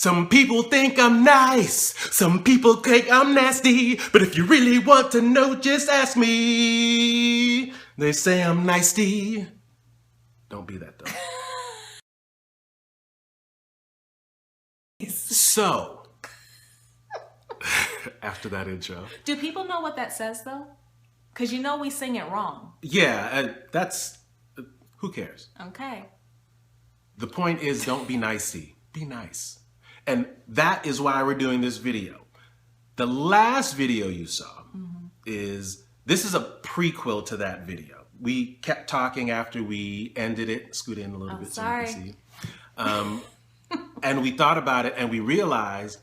Some people think I'm nice, some people think I'm nasty, but if you really want to know, just ask me. They say I'm nicey. Don't be that though. So, after that intro. Do people know what that says though? Because you know we sing it wrong. Yeah, who cares? Okay. The point is, don't be nicey, be nice. And that is why we're doing this video. The last video you saw this is a prequel to that video. We kept talking after we ended it. Scoot in a little bit sorry. so you can see. And we thought about it and we realized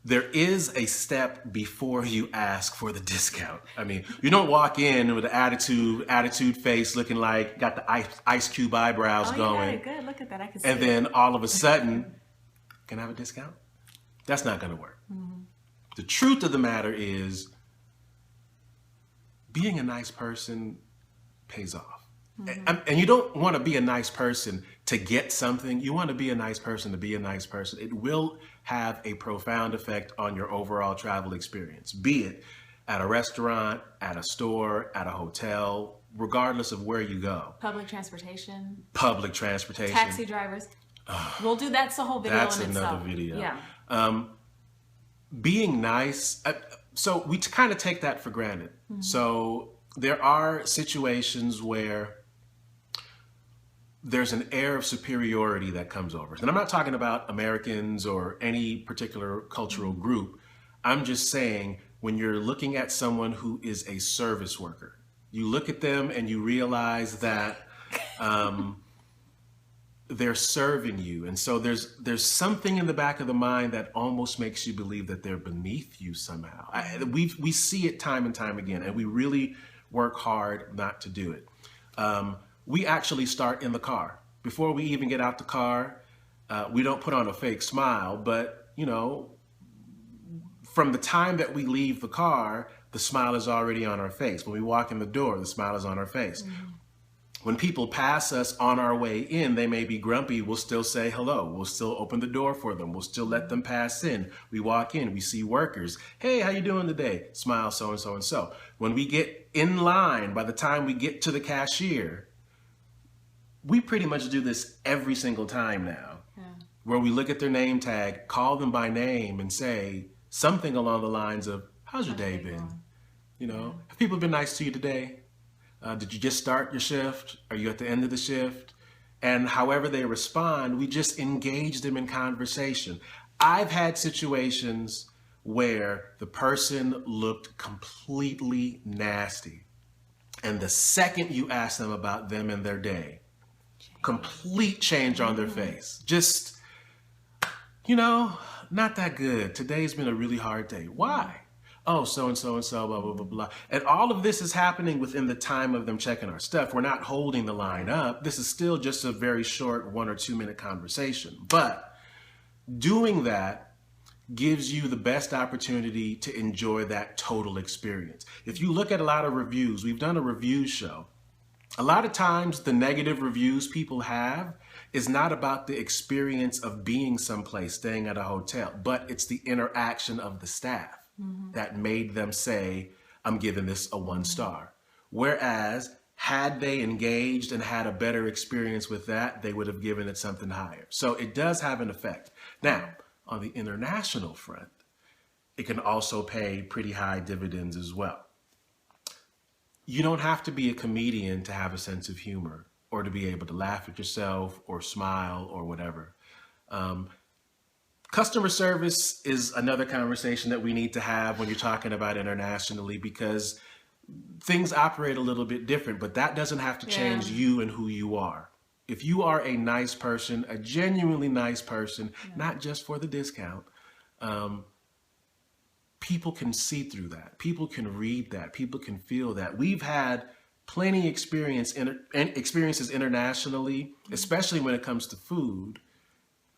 there is a step before you ask for the discount. I mean, you don't walk in with an attitude face looking like, got the ice cube eyebrows going. You got it good. Look at that. I can see And then all of a sudden, can I have a discount? That's not going to work. The truth of the matter is, being a nice person pays off. And you don't want to be a nice person to get something. You want to be a nice person to be a nice person. It will have a profound effect on your overall travel experience, be it at a restaurant, at a store, at a hotel, regardless of where you go. Public transportation. Taxi drivers. We'll do that's the whole video. That's in another itself. video. Yeah. Being nice, so we kind of take that for granted. So there are situations where there's an air of superiority that comes over. And I'm not talking about Americans or any particular cultural group. I'm just saying, when you're looking at someone who is a service worker, you look at them and you realize that they're serving you. And so there's something in the back of the mind that almost makes you believe that they're beneath you somehow. We see it time and time again, and we really work hard not to do it. We actually start in the car. Before we even get out the car, we don't put on a fake smile, but you know, from the time that we leave the car, the smile is already on our face. When we walk in the door, the smile is on our face. When people pass us on our way in, they may be grumpy. We'll still say hello. We'll still open the door for them. We'll still let them pass in. We walk in, we see workers. Hey, how you doing today? Smile, so and so and so. When we get in line, by the time we get to the cashier, we pretty much do this every single time now, where we look at their name tag, call them by name and say something along the lines of, how's your day been? You know, have people been nice to you today? Did you just start your shift? Are you at the end of the shift? And however they respond, we just engage them in conversation. I've had situations where the person looked completely nasty. And the second you ask them about them and their day, complete change on their face. Just, you know, not that good. Today's been a really hard day. Why? Oh, so and so and so, blah, blah, blah, blah. And all of this is happening within the time of them checking our stuff. We're not holding the line up. This is still just a very short 1 or 2 minute conversation. But doing that gives you the best opportunity to enjoy that total experience. If you look at a lot of reviews, we've done a review show. A lot of times the negative reviews people have is not about the experience of being someplace, staying at a hotel, but it's the interaction of the staff that made them say, I'm giving this a 1 star. Whereas had they engaged and had a better experience with that, they would have given it something higher. So it does have an effect. Now, on the international front, it can also pay pretty high dividends as well. You don't have to be a comedian to have a sense of humor or to be able to laugh at yourself or smile or whatever. Customer service is another conversation that we need to have when you're talking about internationally, because things operate a little bit different, but that doesn't have to change you and who you are. If you are a nice person, a genuinely nice person, not just for the discount, people can see through that. People can read that. People can feel that. We've had plenty experiences internationally, especially when it comes to food,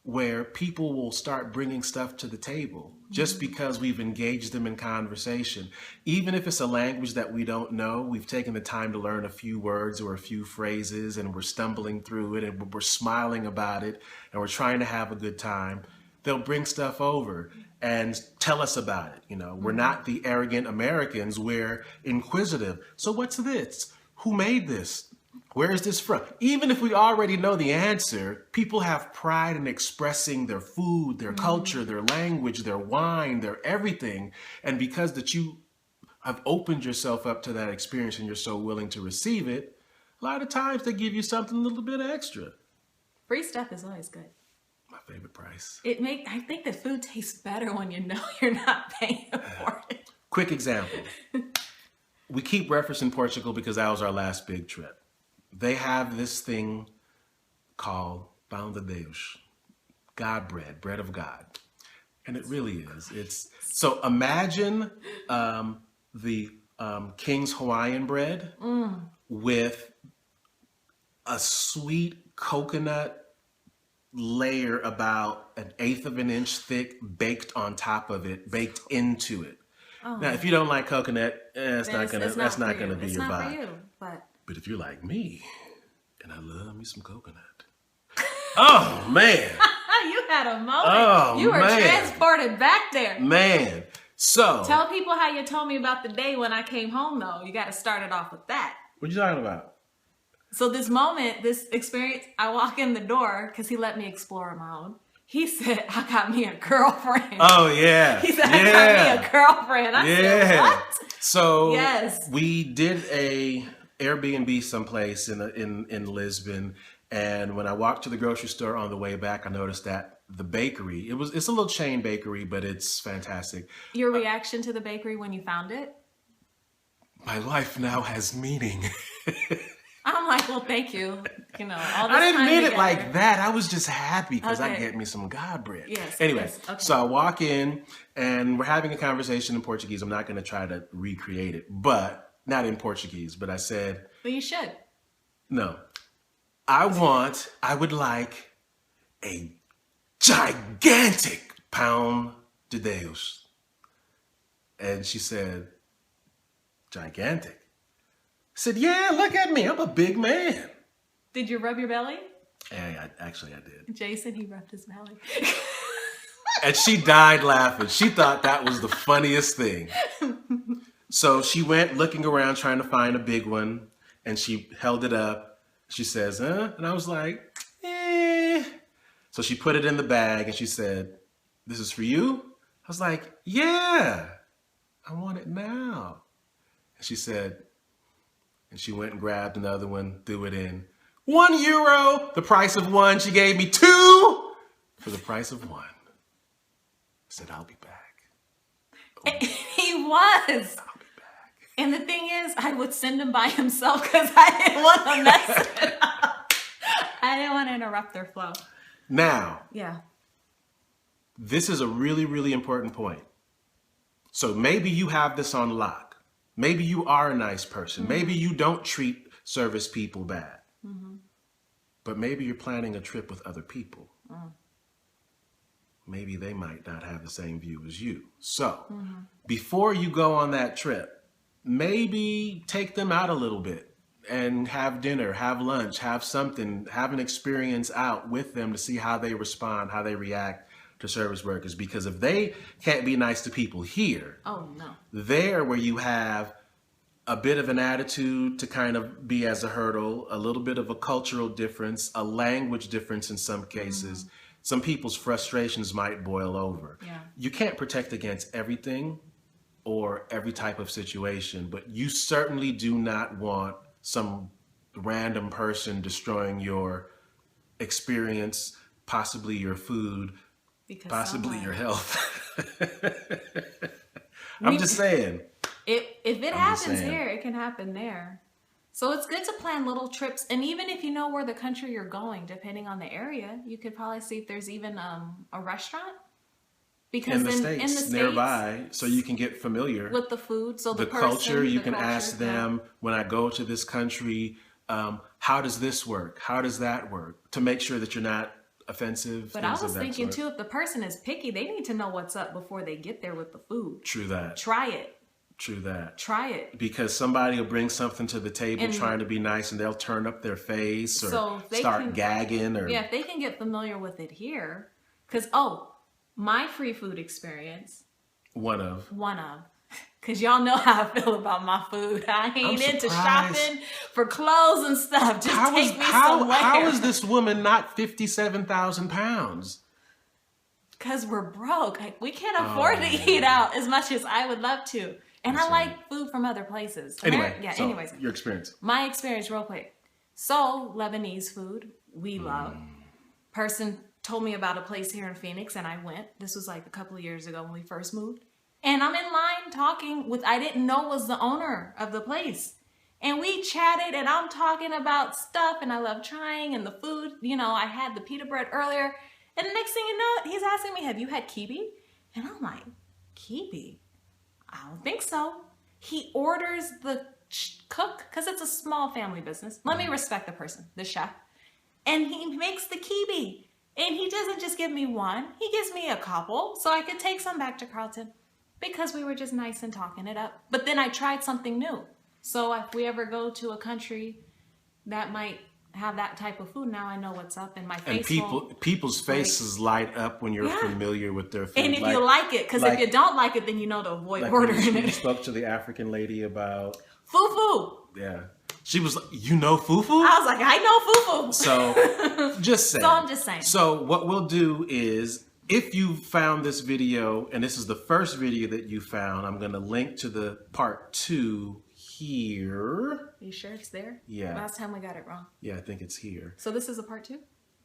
where people will start bringing stuff to the table just because we've engaged them in conversation. Even if it's a language that we don't know, we've taken the time to learn a few words or a few phrases, and we're stumbling through it and we're smiling about it and we're trying to have a good time. they'll bring stuff over and tell us about it. You know, we're not the arrogant Americans. We're inquisitive. So what's this? Who made this? Where is this from? Even if we already know the answer, people have pride in expressing their food, their culture, their language, their wine, their everything. And because that you have opened yourself up to that experience and you're so willing to receive it, a lot of times they give you something a little bit extra. Free stuff is always good. My favorite price. I think the food tastes better when you know you're not paying for it. Quick example. We keep referencing Portugal because that was our last big trip. They have this thing called pão de Deus, God bread, bread of God. And it really is. So imagine the King's Hawaiian bread with a sweet coconut layer about 1/8 of an inch thick baked on top of it, baked into it. Now, if you don't like coconut, that's not gonna be your vibe. For you, But if you're like me, and I love me some coconut, oh man, you had a moment. Oh, you were man. transported back there. man. So Tell people how you told me about the day when I came home, though. You got to start it off with that. what you talking about? So this moment, this experience, I walk in the door because he let me explore on my own. He said, I got me a girlfriend. Oh yeah, He said, I got me a girlfriend. I said, what? So Yes. we did a Airbnb someplace in Lisbon, and when I walked to the grocery store on the way back, I noticed that the bakery, it's a little chain bakery, but it's fantastic. Your reaction to the bakery when you found it? My life now has meaning. I'm like, well, thank you. You know, all this I didn't time mean it together. like that. I was just happy because I Okay. get me some God bread. Yes, Anyway, yes, okay. so I walk in and we're having a conversation in Portuguese. I'm not going to try to recreate it, but not in Portuguese. But I said, Well, you should. no, I would like a gigantic pão de Deus. And she said, gigantic. I said, yeah, look at me. I'm a big man. Did you rub your belly? Yeah, actually, I did. Jason, he rubbed his belly. And she died laughing. She thought that was the funniest thing. So she went looking around trying to find a big one, and she held it up. She says, huh? And I was like, eh. So she put it in the bag and she said, this is for you? I was like, yeah, I want it now. And she said, and she went and grabbed another one, threw it in. €1, the price of one. She gave me 2 for the price of 1. I said, I'll be back. He was. I'll be back. And the thing is, I would send him by himself because I didn't want to mess it up. I didn't want to interrupt their flow. Now, Yeah. this is a really, really important point. So maybe you have this on lock. Maybe you are a nice person. Maybe you don't treat service people bad. But maybe you're planning a trip with other people. Maybe they might not have the same view as you. So before you go on that trip, maybe take them out a little bit and have dinner, have lunch, have something, have an experience out with them to see how they respond, how they react to service workers. Because if they can't be nice to people here, Oh, no. there where you have a bit of an attitude to kind of be as a hurdle, a little bit of a cultural difference, a language difference in some cases, some people's frustrations might boil over. Yeah. You can't protect against everything or every type of situation, but you certainly do not want some random person destroying your experience, possibly your food, Because possibly someone- your health. I'm just saying. If it just happens saying. here, it can happen there. So it's good to plan little trips. And even if you know where the country you're going, depending on the area, you could probably see if there's even a restaurant. Because In the States, nearby, so you can get familiar with the food. So the culture. You can culture, ask yeah. them, when I go to this country, how does this work? How does that work? To make sure that you're not offensive. But I things of was that thinking sort. too, if the person is picky, they need to know what's up before they get there with the food. True that. Try it. True that. Try it. Because somebody will bring something to the table And- trying to be nice, and they'll turn up their face or So they start can- gagging or Yeah, if they can get familiar with it here. Because, My free food experience, One of. because y'all know how I feel about my food. I ain't into surprised. shopping for clothes and stuff. Just How take me how somewhere. is this woman not 57,000 pounds? Because we're broke. Like, we can't afford to eat out as much as I would love to. And That's I right. like food from other places. Anyway, so anyways. your experience. My experience real quick. So Lebanese food, we love. Person told me about a place here in Phoenix and I went. This was like a couple of years ago when we first moved. And I'm in line talking with, I didn't know was the owner of the place. And we chatted and I'm talking about stuff and I love trying and the food. You know, I had the pita bread earlier. And the next thing you know, he's asking me, have you had kibe? And I'm like, kibe? I don't think so. He orders the cook, because it's a small family business. Let me respect the person, the chef. And he makes the kibe. And he doesn't just give me one. He gives me a couple so I could take some back to Carlton because we were just nice and talking it up. But then I tried something new. So if we ever go to a country that might have that type of food, now I know what's up and my And face won't. people's faces light up when you're Yeah. familiar with their food. And if you like it, because if you don't like it, then you know to avoid like when ordering you it. spoke to the African lady about, Fufu. yeah. She was like, you know fufu? I was like, I know fufu. So just saying. So I'm just saying. So what we'll do is, if you found this video, and this is the first video that you found, I'm going to link to the part 2 here. You sure it's there? Yeah. Last time we got it wrong. Yeah, I think it's here. So this is a part 2?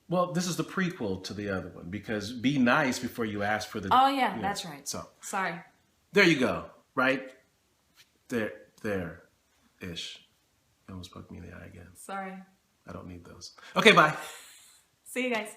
Well, this is the prequel to the other one, because be nice before you ask for the... Oh, yeah, you know, that's right. So Sorry. there you go, right? There-ish. You almost poked me in the eye again. Sorry. I don't need those. Okay, bye. See you guys.